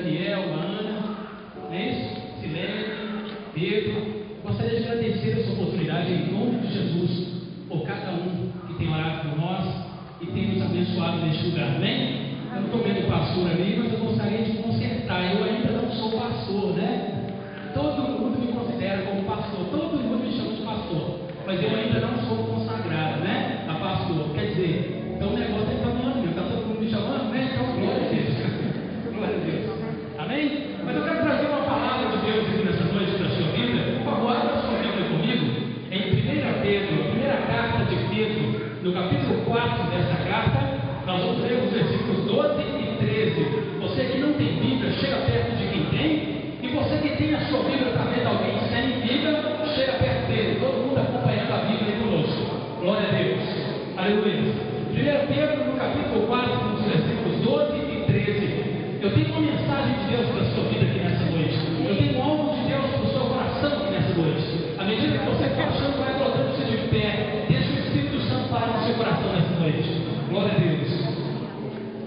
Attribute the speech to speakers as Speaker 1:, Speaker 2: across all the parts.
Speaker 1: Daniel, a Ana, não é isso? Silene, Pedro. Gostaria de agradecer essa oportunidade em nome de Jesus por cada um que tem orado por nós e tem nos abençoado neste lugar, amém? Eu não estou vendo o pastor ali, mas eu gostaria de consertar. Eu ainda não sou pastor, né? Todo mundo me considera como pastor, todo mundo me chama de pastor, mas eu ainda não sou consagrado, né? A pastor, quer dizer, então o negócio é tamanho, está todo mundo me chamando, né? Então glória a Deus, glória a Deus, amém? Mas eu quero trazer uma palavra de Deus aqui nessa noite para a sua vida. Por favor, abra sua Bíblia comigo em 1 Pedro, a primeira carta de Pedro, no capítulo 4 dessa carta. Nós vamos ler os versículos 12 e 13. Você que não tem Bíblia, chega perto de quem tem. E você que tem a sua Bíblia, está vendo alguém sem Bíblia, chega perto dele. Todo mundo acompanhando a Bíblia conosco. Glória a Deus. Aleluia. 1 Pedro, no capítulo 4, nos versículos 12 e 13. Eu tenho uma mensagem de Deus para a sua vida aqui nessa noite. Eu tenho algo de Deus para o seu coração aqui nessa noite. À medida que você for achando, vai colocando-se de pé. Deixa o Espírito Santo parar no seu coração nessa noite. Glória a Deus.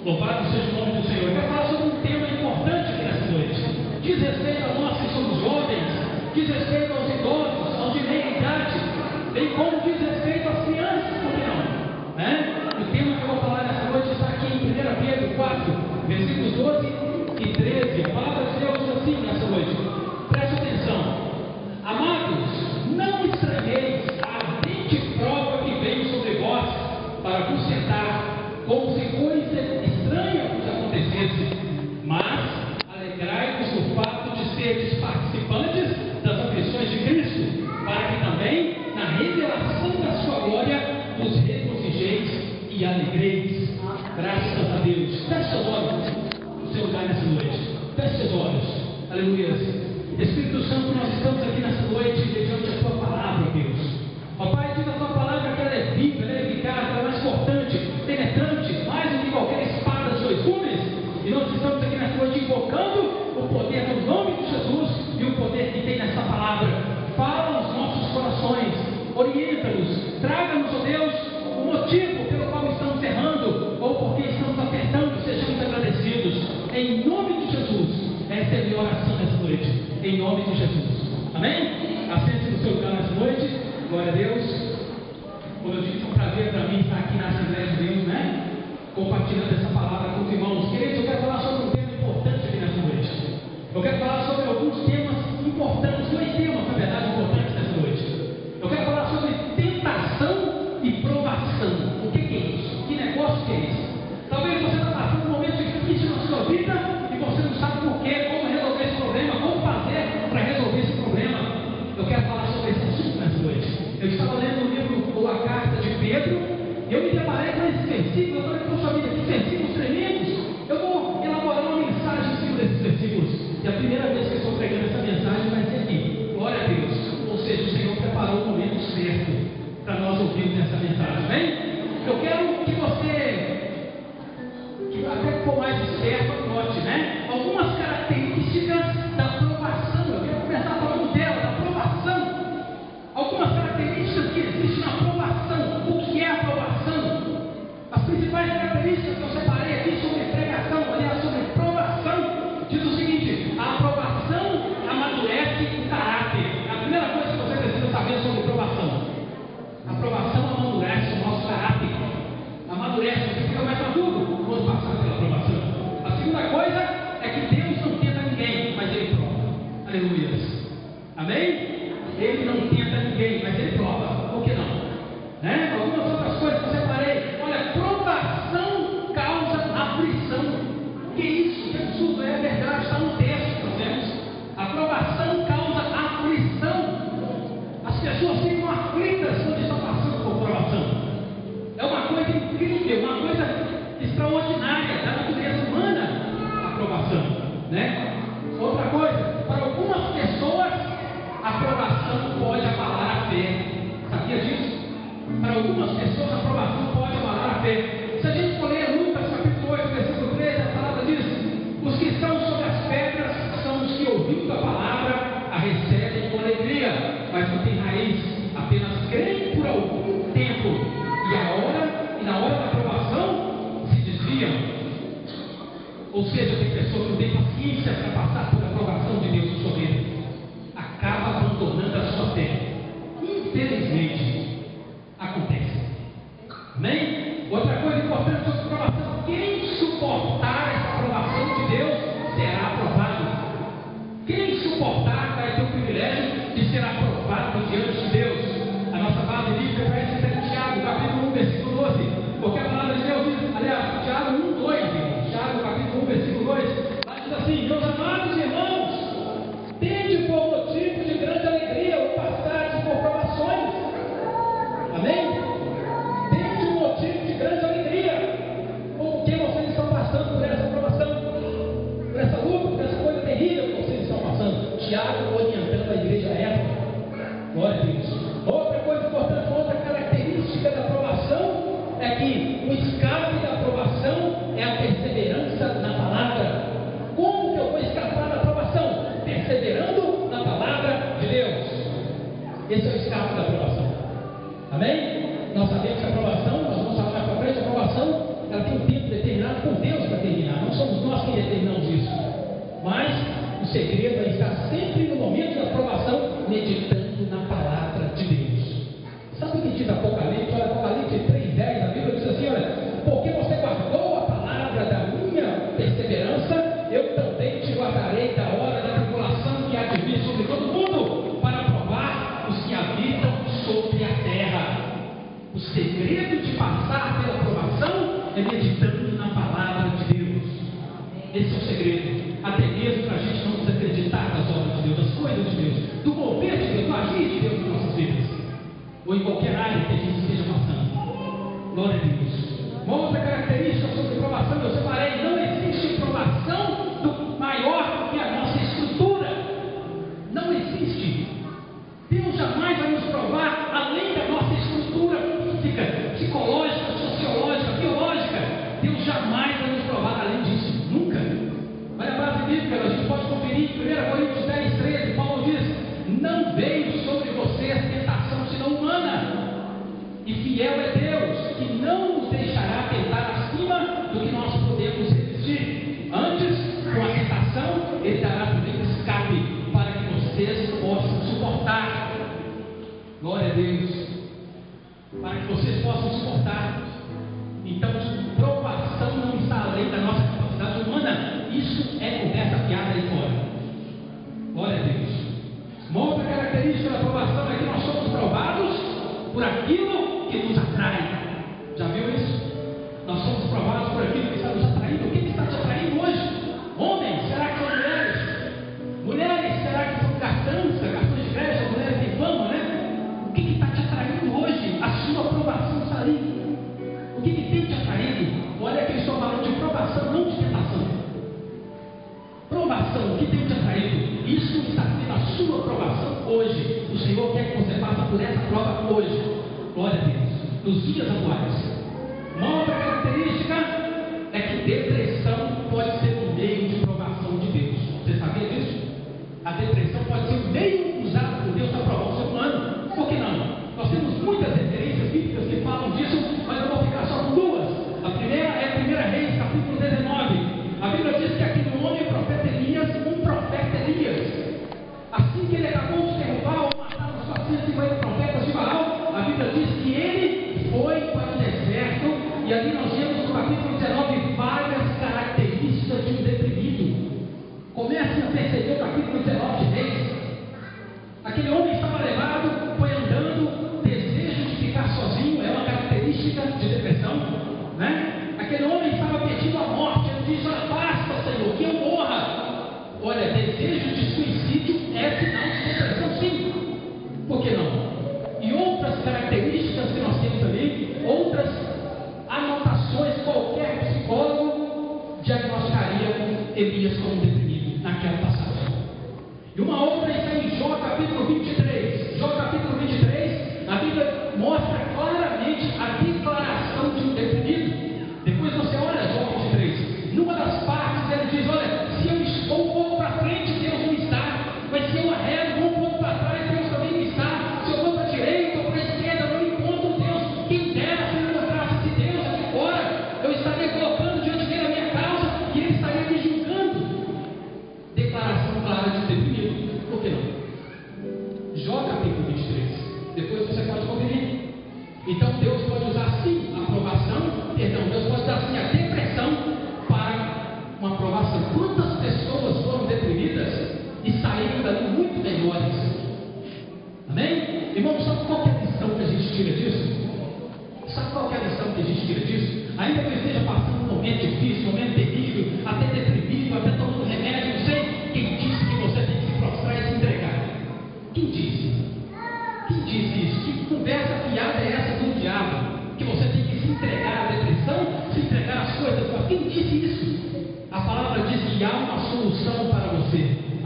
Speaker 1: Louvado seja o nome do Senhor. Eu quero falar sobre um tema importante aqui nessa noite. Diz respeito a nós que somos jovens, diz respeito aos idosos, aos de meia idade, bem como diz respeito às crianças, por que não? Né? O tema que eu vou falar nessa noite está aqui em 1 Pedro 4, versículos 12 e 13. A palavra de Deus diz assim nessa noite. Preste atenção. Amados, não estranheis a ardente prova que vem sobre vós para vos sentar, como se coisa estranha vos acontecesse, mas alegrai-vos no fato de seres participantes das aflições de Cristo, para que também, na revelação da sua glória, vos regozijeis e alegreis. Graças a Deus. Feche seus olhos no seu lugar nessa noite. Feche seus olhos. Aleluia. Espírito Santo, nós estamos aqui nessa noite diante da tua palavra, Deus. Ó Pai, diz a tua palavra que ela é viva, ela é eficaz, ela é mais cortante, penetrante, mais do que qualquer espada de dois gumes. E nós estamos aqui nessa noite invocando o poder no nome de Jesus e o poder que tem nessa palavra. Fala aos nossos corações, orienta-nos, traga-nos, ó Deus, o motivo pelo qual estamos errando ou porque estamos apertando. Sejamos agradecidos. Em nome de Jesus, essa é a minha oração nessa noite. Em nome de Jesus. Amém? Assente no seu lugar nessa noite. Glória a Deus. Como eu disse, é um prazer para mim estar aqui na Assembleia de Deus, né? Compartilhando essa palavra com os irmãos. Queridos, eu quero falar sobre um tema importante aqui nessa noite. Eu quero falar sobre alguns temas importantes, dois temas, na verdade, importantes nessa noite. Eu quero falar sobre tentação e provação. O que é isso? Que negócio que é isso? Talvez você está passando um momento difícil na sua vida e você não sabe por quê, como resolver esse problema, como fazer para resolver esse problema. Eu quero falar sobre esse assunto nessa noite. Eu estava lendo o livro ou a carta de Pedro e eu me deparei com esses versículos. Eu falei, poxa vida, que versículos tremendos. Eu vou elaborar uma mensagem em cima desses versículos. E a primeira vez que eu estou pregando essa mensagem vai ser aqui. Glória a Deus. Ou seja, o Senhor preparou o momento certo para nós ouvirmos essa mensagem. Amém? Eu quero que você, que até que for mais esperto, note, né? Algumas características da aprovação. Eu quero começar falando dela, da aprovação. Algumas características que existem na aprovação. O que é a aprovação? As principais características que eu separei aqui sobre pregação, aliás, sobre provação, diz o seguinte: a aprovação amadurece o caráter. A primeira coisa que você precisa saber sobre provação. A aprovação amadurece o nosso caráter. Amadurece, você fica mais maduro quando passar pela aprovação. A segunda coisa é que Deus não tenta ninguém, mas Ele prova. Aleluia. Amém? Ele não tenta ninguém, mas Ele prova. Por que não? Né? Algumas outras coisas que eu separei. Olha, provação causa aflição. Que isso? Que absurdo, é verdade, está no texto que nós temos. A provação causa aflição. As pessoas ficam aflitas quando estão passando por provação. É uma coisa incrível, uma coisa extraordinária da natureza humana, a provação, né? Outra coisa, para algumas pessoas a provação pode abalar a fé. Sabia disso? Para algumas pessoas a provação pode abalar a fé. Se a gente for ler Lucas capítulo 8, versículo 13, a palavra diz: os que estão sobre as pedras são os que, ouvindo a palavra, a recebem com alegria, mas não tem raiz, apenas creem por algum tempo, e na hora da aprovação se desviam. Ou seja, tem pessoa que não tem paciência para passar por aprovação de Deus na sua vida, acaba abandonando a sua fé. Infelizmente, acontece. Amém? Outra coisa importante sobre aprovação: quem suportar essa aprovação de Deus será aprovado. Quem suportar vai ter o privilégio de ser aprovado diante de Deus. A nossa base bíblica para isso está em Tiago, capítulo 1, versículo 12. Porque a palavra de Deus diz, aliás, Tiago 1, 2, Tiago, capítulo 1, versículo 2, lá diz assim: meus amados irmãos, tende por motivo de grande alegria o passar por provações. Amém? Tende um motivo de grande alegria, porque vocês estão passando por essa provação, por essa luta, por essa coisa terrível que vocês estão passando. Tiago orientando a igreja época. Glória a Deus. Outra coisa importante, outra característica da aprovação é que o escape da aprovação é a perseverança na palavra. Como que eu vou escapar da aprovação? Perseverando na palavra de Deus. Esse é o escape da aprovação. Amém? Nós sabemos que a aprovação, nós vamos falar mais para frente, a aprovação, ela tem um tempo determinado por Deus para terminar. Não somos nós que determinamos isso. Mas o segredo é estar sempre no momento da aprovação, meditando na palavra de Deus. Sabe o que diz Apocalipse? Olha, Apocalipse 3:10, a Bíblia diz assim, olha: porque você guardou a palavra da minha perseverança, eu também te guardarei da hora da tribulação que há de vir sobre todo mundo, para provar os que habitam sobre a terra. O segredo de passar pela provação é meditando na palavra de Deus. Esse é o segredo. Até mesmo para a gente não desacreditar das obras de Deus, das coisas de Deus, do governo de Deus, do agir de Deus em nossas vidas, ou em qualquer área que a gente esteja passando. Glória a Deus. Uma outra característica sobre provação, eu separei: não existe provação maior do que a nossa estrutura. Não existe. Deus jamais vai nos provar além da nossa estrutura física, psicológica, sociológica, biológica. Deus jamais vai nos provar além disso. Nunca. Olha a base bíblica, a gente pode conferir em 1 Coríntios 10:13, Paulo diz: não veio sobre vocês tentação senão humana, e fiel é Deus, que não nos deixará tentar acima do que nós podemos resistir. Antes, com a tentação, Ele dará também escape, para que vocês possam suportar. Glória a Deus. Para que vocês possam suportar. Então, provação não está além da nossa capacidade humana. Isso é conversa fiada aí fora. Glória a Deus. Uma outra característica da aprovação é que nós somos provados por aquilo que nos atrai. Já viu isso? Nós somos provados por aquilo que está nos atraindo. O que está te atraindo hoje? Homens, será que são mulheres? Mulheres, será que são cartões de crédito? Mulheres têm fama, né? O que está te atraindo hoje? A sua aprovação está ali. O que tem te atraído? Olha que eu estou falando de provação, não de tentação. Provação, o que tem te atraído? Isso está sendo a sua provação hoje. O Senhor quer que você passe por essa prova hoje. Glória a Deus. Nos dias atuais. Uma outra característica é que depressão pode ser um meio de provação de Deus. Você sabia disso? A depressão pode ser um meio usado por Deus para provar o ser humano. Por que não? Nós temos muitas referências bíblicas que falam disso, mas eu vou ficar só com duas. A primeira é 1 Reis, capítulo 19. A Bíblia diz que aquele homem, o profeta Elias, um profeta Elias, assim que ele acabou de derrubar ou matar os 450 profetas de Baal, a Bíblia diz que ele foi para o deserto, e ali nós vemos no capítulo 19 várias características de um deprimido. Comece a perceber o capítulo 19 de Reis. Aquele homem estava levado, foi andando, desejo de ficar sozinho, é uma característica de depressão, né? Aquele homem estava pedindo a morte, ele diz: olha, basta, Senhor, que eu morra. Olha, desejo de suicídio é sinal de depressão, sim. Por que não? E outras características que nós temos ali, outras anotações, qualquer psicólogo diagnosticaria Elias como deprimido naquela passagem. E uma outra está em Jó capítulo 23. Jó capítulo 23, a Bíblia mostra claramente a declaração de um deprimido. Depois você olha Jó 23. Numa das partes ele diz: olha, se eu estou um pouco para frente, Deus não está. Mas se eu arrego um pouco para trás, Deus também não está. Se eu vou para a direita ou para a esquerda, eu não encontro Deus. Quem dera se eu encontrasse esse Deus aqui fora, eu estaria colocando diante dele a minha causa e ele estaria me julgando.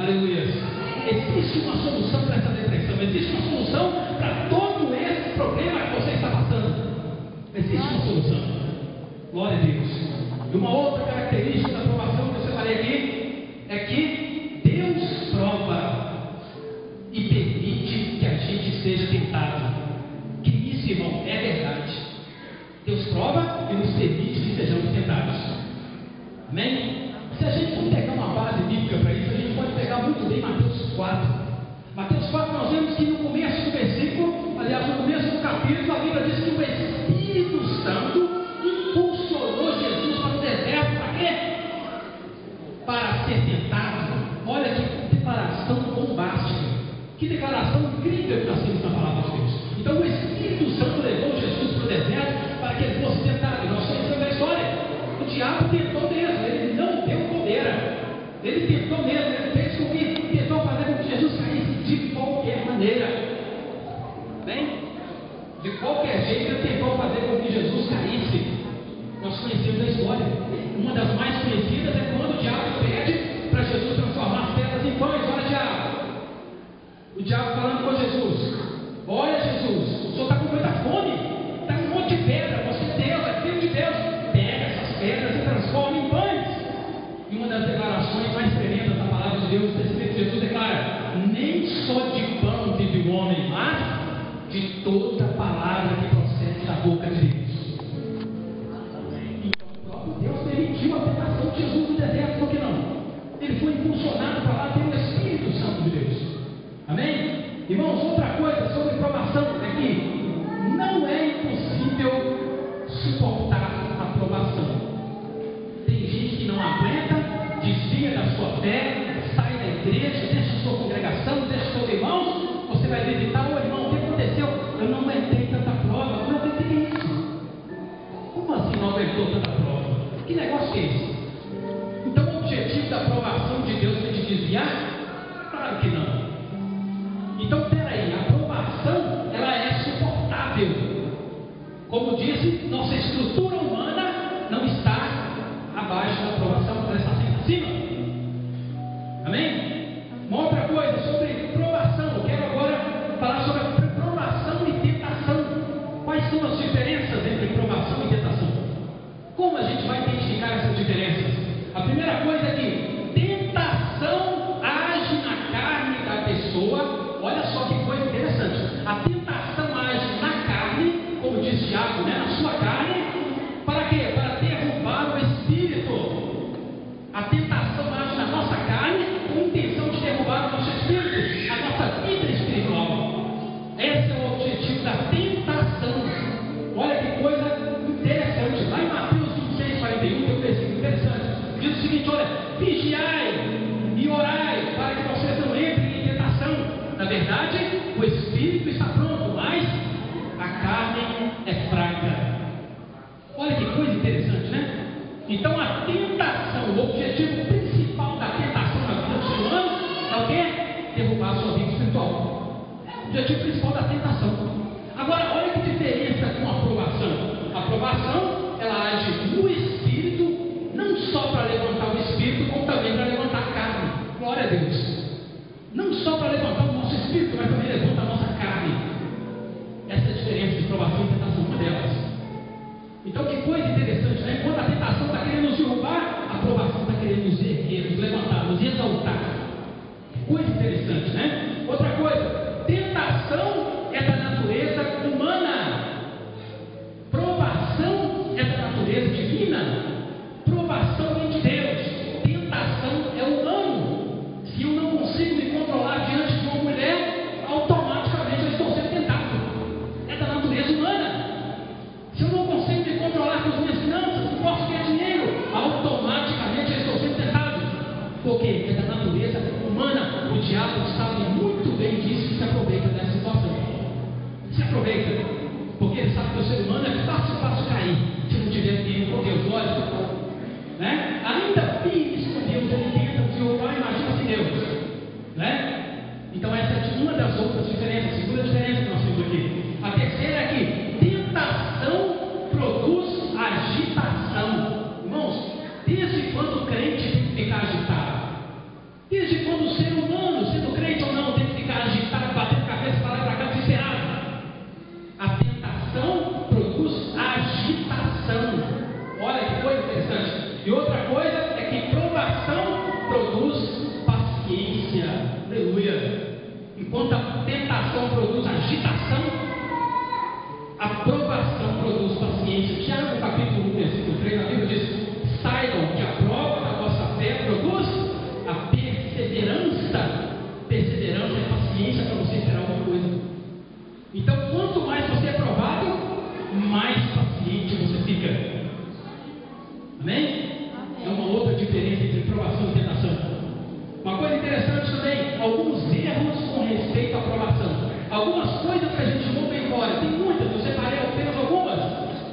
Speaker 1: Aleluia. Existe uma solução para essa depressão, existe uma solução para todo esse problema que você está passando. Existe uma solução. Glória a Deus. E uma outra característica da aprovação que eu separei aqui é que Deus prova e permite que a gente seja tentado. Que isso, irmão, é verdade. Deus prova e nos permite que sejamos tentados. Amém? Se a gente for pegar uma base bíblica para isso, a gente pode pegar muito bem Mateus 4. Mateus 4 nós vemos que no começo do versículo, aliás, no começo do capítulo, a Bíblia diz que o Espírito Santo impulsionou Jesus para o deserto. Para quê? Para ser tentado. Olha que declaração bombástica. Que declaração incrível que nós temos na palavra de Deus. Então o Espírito Santo levou Jesus para o deserto para que ele fosse tentado. E nós conhecemos a história. O diabo tentou mesmo, ele não deu bobeira. Ele tentou mesmo, ele fez com que tentou fazer com que Jesus caísse de qualquer maneira. Bem, de qualquer jeito ele tentou fazer com que Jesus caísse. Nós conhecemos a história. Uma das mais conhecidas é quando o diabo pede para Jesus transformar as pedras em pães. Olha, diabo. O diabo falando com Jesus: olha, Jesus, o senhor está com muita fome, está com um monte de pedra, você é Deus, é filho de Deus, pega essas pedras e transforma em pães. E uma das declarações mais tremendas da palavra de Deus, o Espírito de Jesus declara: nem só de pão vive o homem, mas de toda palavra que procede da boca de Deus. Então o próprio Deus permitiu a tentação de Jesus no deserto, por que não? Ele foi impulsionado para lá pelo Espírito Santo de Deus. Amém? Irmãos, outra coisa sobre provação é que não é impossível suportar a provação. Tem gente que não aguenta, desvia da sua fé, sai da igreja, deixa a sua congregação, deixa os seus irmãos. Você vai visitar: ô irmão, o que aconteceu? Eu não aguentei tanta prova. Não aguentei isso. Como assim não aguentou tanta prova? Que negócio é esse? Então o objetivo da aprovação de Deus é te desviar? Claro que não. Então, peraí, a aprovação, ela é suportável. Como disse, nossa estrutura humana não está abaixo da aprovação, ela está sempre acima. Amém? Uma outra coisa sobre provação, eu quero agora falar sobre provação e tentação. Quais são as diferenças entre provação e tentação? Como a gente vai identificar essas diferenças? A primeira coisa é que tentação age na carne da pessoa. Olha só que coisa interessante. A tentação age na carne, como diz Tiago, né? Na sua carne. Para quê? Para derrubar o espírito. A tentação age na nossa carne com a intenção de derrubar o nosso espírito, a nossa vida espiritual. Esse é o objetivo da tentação. Olha que coisa interessante. Lá em Mateus 26:41 tem um versículo interessante. Diz o seguinte: olha, vigiai e orai para que vocês não entrem em tentação. Na verdade, o espírito está pronto, mas a carne é fraca. Olha que coisa interessante, né? Então a tentação, o objetivo principal da tentação na vida do ser humano é o quê? Derrubar a sua vida espiritual. O objetivo principal da tentação. Agora, olha que diferença com a aprovação. A aprovação, ela age no espírito, não só para levantar o espírito, como também para levantar a carne. Glória a Deus. Não só para levantar o nosso espírito, mas também levanta a nossa carne. Essa é a diferença de provação e tentação, uma delas. Então, que coisa interessante, né? Enquanto a tentação está querendo nos derrubar, a provação está querendo nos erguer, nos levantar, nos exaltar. Que coisa interessante, né? Outra coisa, tentação é da natureza humana, provação é da natureza divina. Provação vem de Deus, tentação é humano. Se eu não consigo me controlar diante de uma mulher, automaticamente eu estou sendo tentado. É da natureza humana. Se eu não consigo me controlar com as minhas finanças, não posso ganhar dinheiro, automaticamente eu estou sendo tentado. Por quê? É da natureza humana. O diabo sabe muito bem disso e se aproveita dessa situação. Se aproveita, porque ele sabe que o ser humano é fácil cair se não tiver firme com Deus. Olha, né? Ainda firmes com Deus, ele tenta derrubar, imagina sem Deus, né? Então essa é uma das outras diferenças, a segunda diferença que nós temos aqui. A terceira é que tentação produz agitação. Irmãos, desde quando o crente fica agitado? Desde quando o ser humano Enquanto a tentação produz agitação, a provação produz paciência. Tiago, capítulo 1, versículo 3, a Bíblia diz: saibam que a prova da vossa fé produz a perseverança. Perseverança é paciência para você esperar alguma coisa. Então, quanto mais você é provado, mais paciente você fica. Amém? É uma outra diferença entre provação e tentação. Uma coisa interessante também, alguns erros com respeito à provação. Algumas coisas que a gente ouve aí fora, tem muitas, eu separei apenas algumas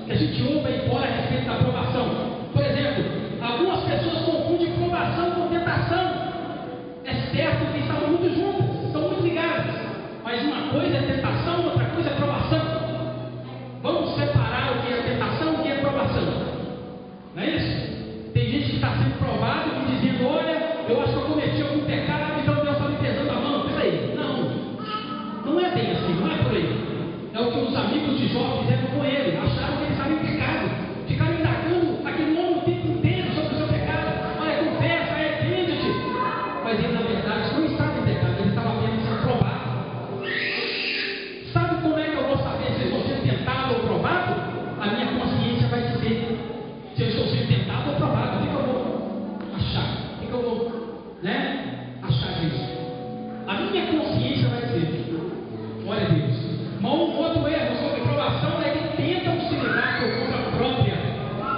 Speaker 1: que a gente ouve aí fora a respeito da provação. Por exemplo, algumas pessoas confundem provação com tentação. É certo que estavam muito juntas, estão muito ligadas, mas uma coisa é tentação, outra coisa é provação. Vamos separar o que é tentação e o que é provação. Não é isso? Tem gente que está sendo provado e dizendo: olha, eu acho que eu cometi algum pecado, então Deus está me pesando a mão. Peraí, não é bem assim, não é por aí. É o que os amigos de Jó fizeram com ele, acharam que ele estava em pecado, ficaram indagando aquele homem o tempo inteiro sobre o seu pecado. Olha, confessa, arrepende-te. Mas ele, na verdade, não estava em pecado, ele estava apenas sendo provado. Sabe como é que eu vou saber se eu estou sendo tentado ou provado? A minha consciência vai dizer se eu estou sendo tentado ou provado. O que eu vou achar? O que eu vou, achar disso? A minha consciência vai dizer: glória a Deus. Mas um outro erro sobre provação é que tentam se livrar por conta própria.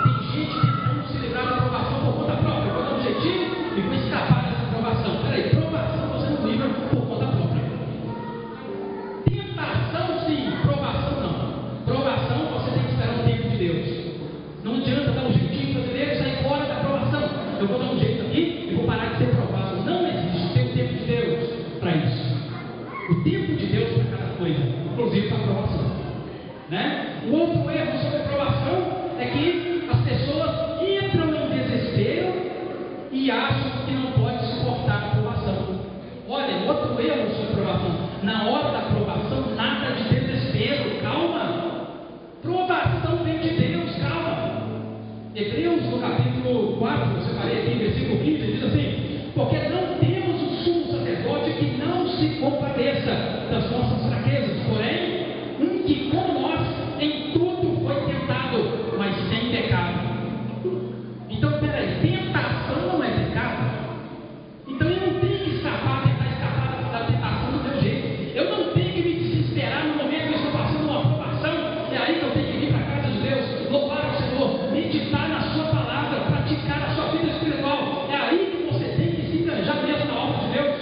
Speaker 1: Tem gente tentando se livrar da provação por conta própria. Vou dar um jeitinho e vou escapar dessa provação. Peraí, provação você não livra por conta própria. Tentação sim, provação não. Provação você tem que esperar o tempo de Deus. Não adianta dar um jeitinho para Deus e sair fora da provação. Eu vou dar um jeito aqui e vou parar de ser provado. Não existe, tem o tempo de Deus para isso. O tempo de Deus para cada coisa, inclusive para a provação. O outro erro sobre a provação é que as pessoas entram em desespero e acham que não pode suportar a provação. Olha, outro erro sobre a provação: na hora da provação, nada de desespero, calma. Provação vem de Deus, calma. Hebreus, no capítulo 4, eu separei aqui, versículo 15, diz assim: porque não temos um sumo sacerdote que não se compadeça das nossas fraquezas, porém, um que como nós em tudo foi tentado, mas sem pecado. Então, peraí, tentação não é pecado? Então eu não tenho que tentar escapar da tentação do meu jeito. Eu não tenho que me desesperar no momento que eu estou passando uma provação. É aí que eu tenho que vir para a casa de Deus, louvar ao Senhor, meditar na sua palavra, praticar a sua vida espiritual. É aí que você tem que se enganjar mesmo na obra de Deus.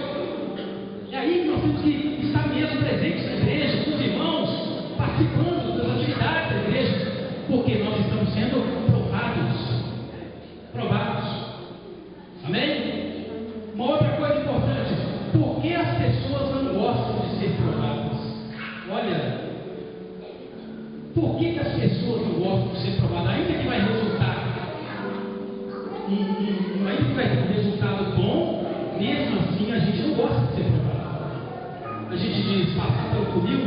Speaker 1: É aí que nós temos que estar mesmo presentes na igreja, com os irmãos, participando das atividades da igreja, porque nós estamos sendo provados. Amém? Uma outra coisa importante: por que as pessoas não gostam de ser provadas? Olha, por que as pessoas não gostam de ser provadas? Ainda que vai resultar ainda que vai ter um resultado bom, mesmo assim a gente não gosta de ser provado. A gente diz passar pelo funil,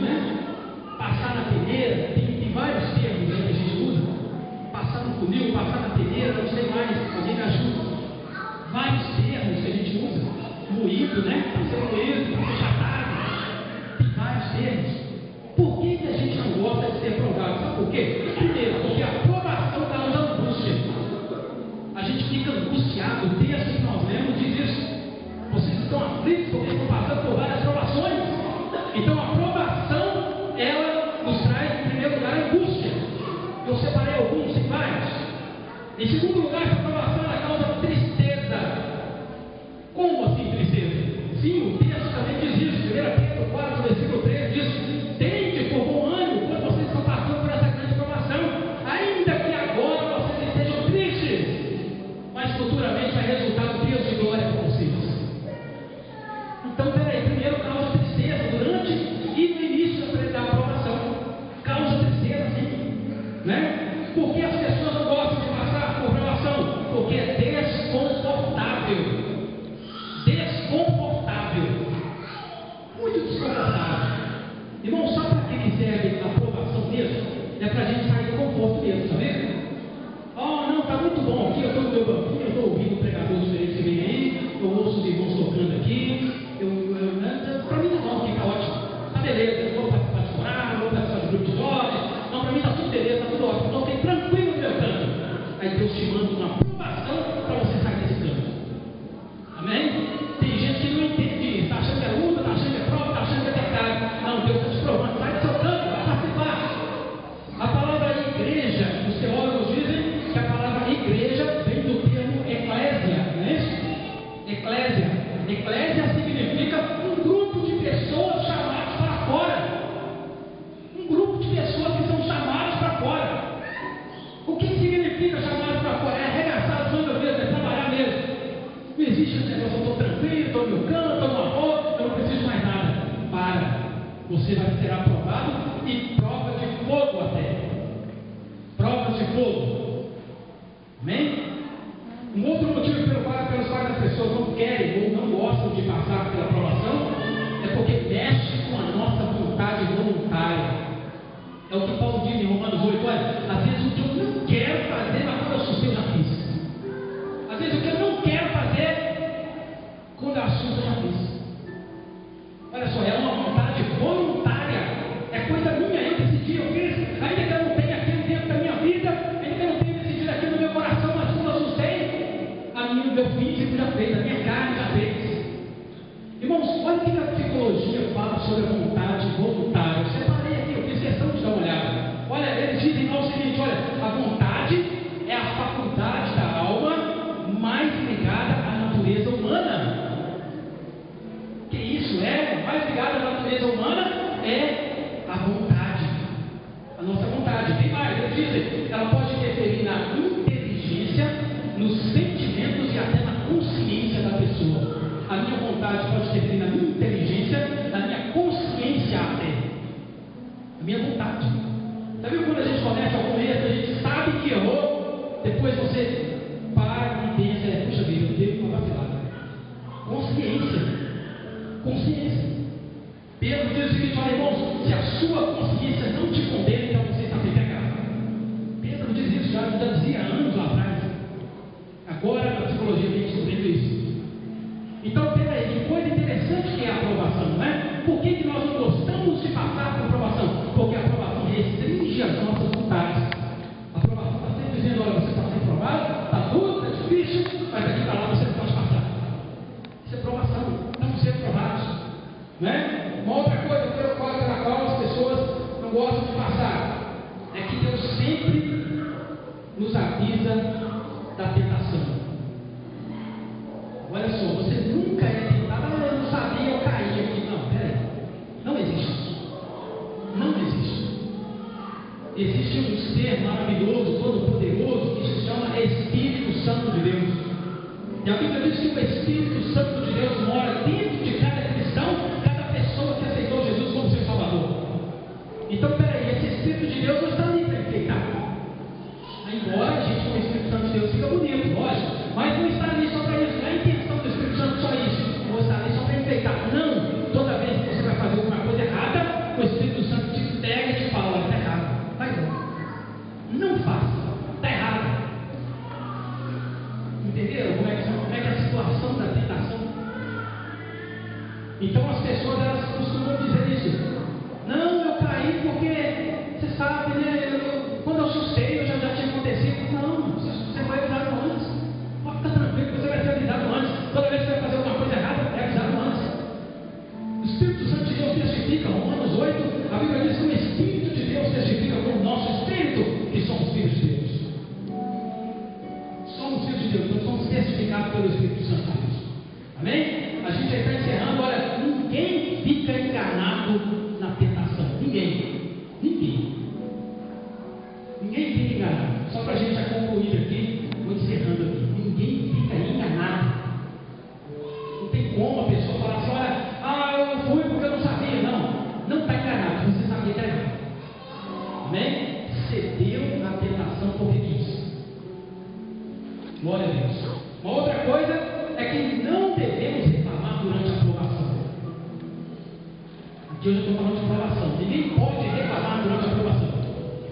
Speaker 1: passar na peneira, tem vários termos aí que a gente usa. Passar no funil, passar na peneira, não sei mais, alguém me ajuda. Vários termos que a gente usa. Moído, para ser moído, para ser chatado. Tem vários termos. Por que a gente não gosta de ser provado? Sabe por quê? Primeiro, porque a provação causa angústia. A gente fica angustiado. O texto que nós lemos diz isso. Vocês estão aflitos porque estão passando por várias provações. Então a provação, ela nos traz, em primeiro lugar, angústia. Eu separei alguns, tem vários. Em segundo lugar, essa provação ela causa tristeza. Como assim tristeza? Sim, o texto também diz isso. 1 Pedro 4, versículo 3 diz: tende por bom ânimo quando vocês estão passando por essa grande provação, ainda que agora vocês estejam tristes, mas futuramente vai resultar um Deus de glória para vocês. Então, peraí, primeiro causa tristeza durante e no início da aprovação. Causa tristeza, sim. Por que as pessoas não gostam de passar por provação? Porque é desconfortável. Desconfortável. Eclésia significa um grupo de pessoas chamadas para fora. Um grupo de pessoas que são chamadas para fora. O que significa chamadas para fora? É arregaçar as mangas mesmo, é trabalhar mesmo. Não existe esse negócio, eu estou tranquilo, estou no meu canto, estou no amor, eu não preciso mais nada. Para. Você vai ser aprovado e prova de fogo até. Provas de fogo. Amém? Um outro motivo pelos quais as pessoas não querem ou não gostam de passar pela aprovação é porque mexe com a nossa vontade voluntária. É o que Paulo diz em Romanos 8. Olha, às vezes o que eu não quero fazer, mas quando eu assustei, eu já fiz. Às vezes o que eu não quero fazer, quando eu assusto, eu já fiz. Olha só, é uma vontade voluntária. É coisa minha, eu decidi, eu fiz. Ainda que eu não tenha aquilo dentro da minha vida, ainda que eu não tenha decidido aquilo no meu coração, mas quando eu assustei, o meu físico já fez, a minha carne já fez. Irmãos, olha o que a psicologia fala sobre a vontade voluntária. Eu separei aqui, eu fiz questão de dar uma olhada. Olha, eles dizem lá o seguinte: olha, a vontade é a faculdade da alma mais ligada à natureza humana. Que isso é? Mais ligada à natureza humana é a vontade. A nossa vontade. Tem mais, eles dizem, ela pode interferir na inteligência, nos sentimentos e até na consciência da pessoa. A minha vontade pode interferir na minha inteligência, na minha consciência até. A minha vontade. Já viu quando a gente começa algum erro, a gente sabe que errou, depois você para e pensa, puxa vida, eu devo uma vacilada. Consciência. Consciência. Pedro diz o seguinte: olha, irmãos, se a sua consciência não te condena, então você está sem pecado. Pedro diz isso, já dizia anos lá atrás. Agora a psicologia vem descobrindo isso. Então, peraí, que coisa interessante que é a aprovação, não é? Por que nós não gostamos de passar por aprovação? Porque a aprovação restringe as nossas vontades. A aprovação está sempre dizendo: olha, você está sendo aprovado, está duro, está difícil, mas daqui para lá você não pode passar. Isso é aprovação, estamos sendo aprovados, não é? Uma outra coisa pela qual as pessoas não gostam de passar é que Deus sempre nos avisa da tentação. Olha só, você nunca é tentado, eu não sabia, eu caí aqui. Não, peraí, não existe isso. Não existe. Existe um ser maravilhoso, todo-poderoso, que se chama Espírito Santo de Deus. E a Bíblia diz que o Espírito Santo de Deus mora dentro de cada cristão, cada pessoa que aceitou Jesus como seu Salvador. Então, peraí, esse Espírito de Deus não está ali para enfeitar. Embora a gente com o Espírito Santo de Deus fica bonito, lógico, mas não está ali só para isso. Não é a intenção do Espírito Santo só isso. Não está ali só para enfeitar. Não, toda vez que você vai fazer alguma coisa errada, o Espírito Santo te pega e te fala: olha, está errado, vai não faça, está errado. Entenderam como é que é a situação da tentação? Então as pessoas, elas costumam dizer isso: não, eu caí porque você sabe, né? Quando eu assustei, eu já tinha acontecido. Não, você foi avisado antes. Pode ficar tranquilo, você vai ser avisado antes. Toda vez que você vai fazer alguma coisa errada, é avisado antes. O Espírito Santo de Deus testifica, Romanos 8, a Bíblia diz que o Espírito de Deus testifica com o nosso Espírito que somos filhos de Deus. Somos filhos de Deus, então somos testificados pelo Espírito Santo de Deus. Amém? A gente já está encerrando. Olha, ninguém fica enganado na tentação. Ninguém. Ninguém fica enganado. Só para a gente já concluir aqui, vou encerrando aqui. Ninguém fica enganado. Não tem como a pessoa falar assim: olha, eu fui porque eu não sabia. Não está enganado. Você sabia que era errado. Amém? Cedeu na tentação porque quis. Glória a Deus. Uma outra coisa é que não devemos reclamar durante a aprovação. Aqui hoje eu estou falando de aprovação. Ninguém pode reclamar durante a aprovação.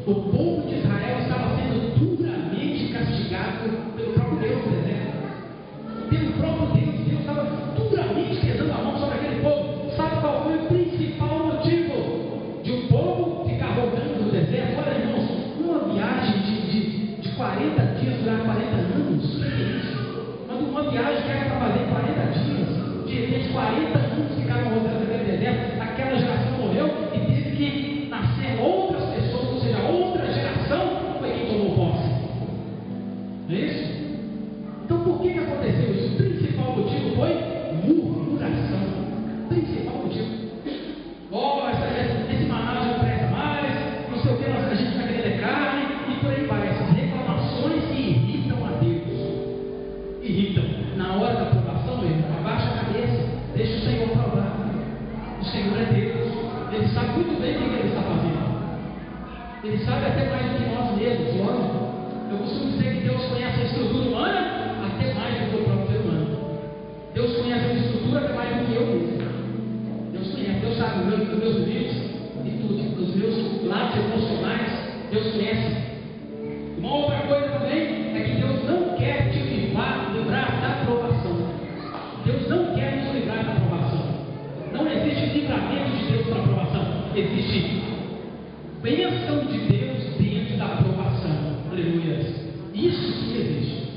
Speaker 1: O povo de Israel estava sendo duramente castigado pelo próprio Deus do deserto. Pelo próprio Deus. Deus estava duramente pesando a mão sobre aquele povo. Sabe qual foi o principal motivo de um povo ficar rodando no deserto? Olha, irmãos, uma viagem de 40 dias durar 40 anos. O que é isso? Mas uma viagem que era para fazer em 40 dias, de repente 40 anos ficaram rodando naquele deserto. Aquela geração morreu e teve que nascer outras pessoas, ou seja, outra geração Ele sabe até mais do que nós mesmos, lógico. Eu costumo dizer que Deus conhece a estrutura humana até mais do que o próprio ser humano. Deus conhece a estrutura até mais do que eu mesmo. Deus conhece, Deus sabe os meus limites e tudo, os meus lados emocionais, Deus conhece. Uma outra coisa também é que Deus não quer te livrar da aprovação. Deus não quer nos livrar da aprovação. Não existe livramento de Deus para aprovação. Existe bênção de Deus dentro da aprovação. Aleluia. Isso sim existe.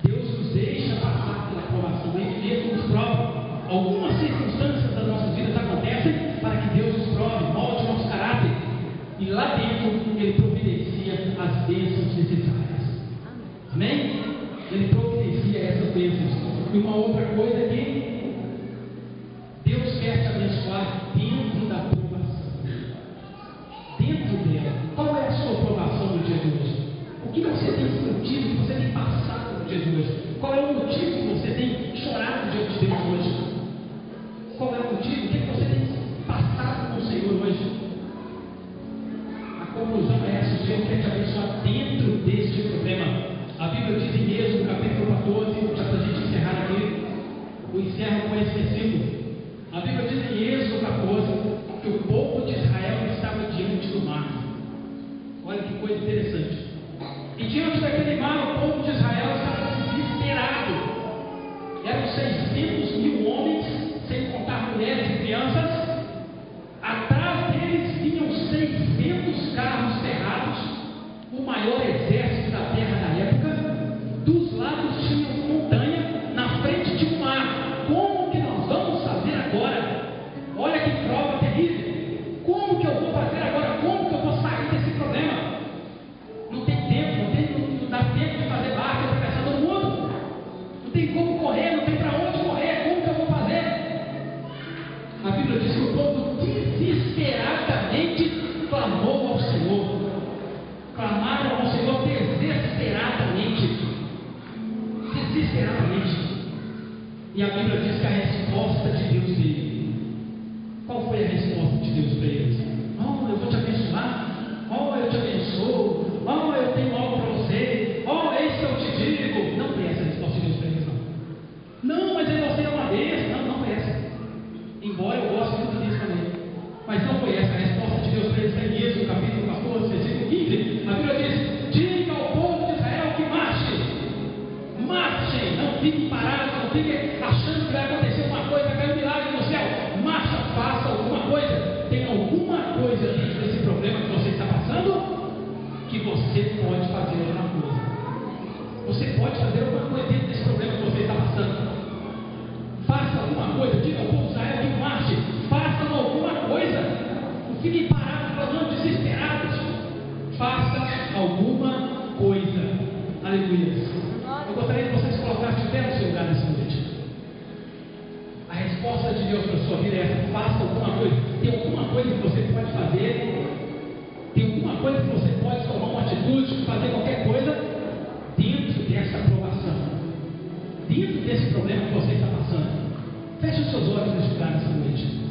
Speaker 1: Deus nos deixa passar pela aprovação. Ele mesmo nos prova. Algumas circunstâncias das nossas vidas acontecem para que Deus nos prove, molde o nosso caráter. E lá dentro Ele providencia as bênçãos necessárias. Amém? Ele providencia essas bênçãos. E uma outra coisa é que Deus quer te abençoar dentro da aprovação. Dentro dela. Qual é a sua aprovação no dia de hoje? O que você tem sentido, o que você tem passado no dia de hoje? Qual é o motivo que você tem chorado diante de Deus hoje? Qual é o motivo? O que você tem passado com o Senhor hoje? A conclusão é essa: o Senhor quer te abençoar dentro deste problema. A Bíblia diz em Êxodo, capítulo 14, já para a gente encerrar aqui, eu encerro com esse versículo. A Bíblia diz em Êxodo 14 que o povo de Israel estava diante do mar. Olha que coisa interessante. E diante daquele mar, o povo de Israel estava desesperado. Eram 600 mil homens, sem contar mulheres e crianças. Atrás deles vinham 600 carros ferrados, o maior exército da terra da época. Dos lados tinham montanha, na frente tinha um mar. Como que nós vamos fazer agora? Olha que prova terrível. Como que eu vou fazer agora? Como que eu vou sair desse problema? Não tem tempo, não dá tempo de fazer barco e atravessar todo mundo. Não tem como correr, não tem para onde correr. Como que eu vou fazer? A Bíblia diz que o povo desesperadamente clamou ao Senhor. Clamaram ao Senhor desesperadamente. E a Bíblia diz que a resposta de Deus veio. Qual foi a resposta de Deus para eles? Oh, eu vou te abençoar. Oh, eu te abençoo. Oh, eu tenho algo para você. Oh, eis que eu te digo. Não foi essa a resposta de Deus para eles, não. Não, mas você é uma bênção. Não foi essa. Embora eu goste muito disso também. Mas não foi essa a resposta de Deus para eles. Em Êxodo, capítulo 14, versículo 15. A Bíblia diz: diga ao povo de Israel que marche. Marchem, não fiquem parados, não fiquem achando que vai acontecer uma coisa, vai cair um milagre no céu. Marcha, faça alguma coisa. Tem alguma coisa dentro desse problema que você está passando que você pode fazer alguma coisa. Você pode fazer alguma coisa dentro desse problema que você está passando. Faça alguma coisa, diga ao povo de Israel que marche, façam alguma coisa. Não fiquem parados, falando desesperados. Faça alguma coisa. Aleluia. Eu gostaria que vocês colocassem de pé no seu lugar nessa noite. A resposta de Deus para a sua vida é essa: faça alguma coisa. Tem alguma coisa que você pode fazer? Tem alguma coisa que você pode tomar uma atitude, fazer qualquer coisa dentro dessa aprovação, dentro desse problema que você está passando? Feche os seus olhos nesse lugar nessa noite.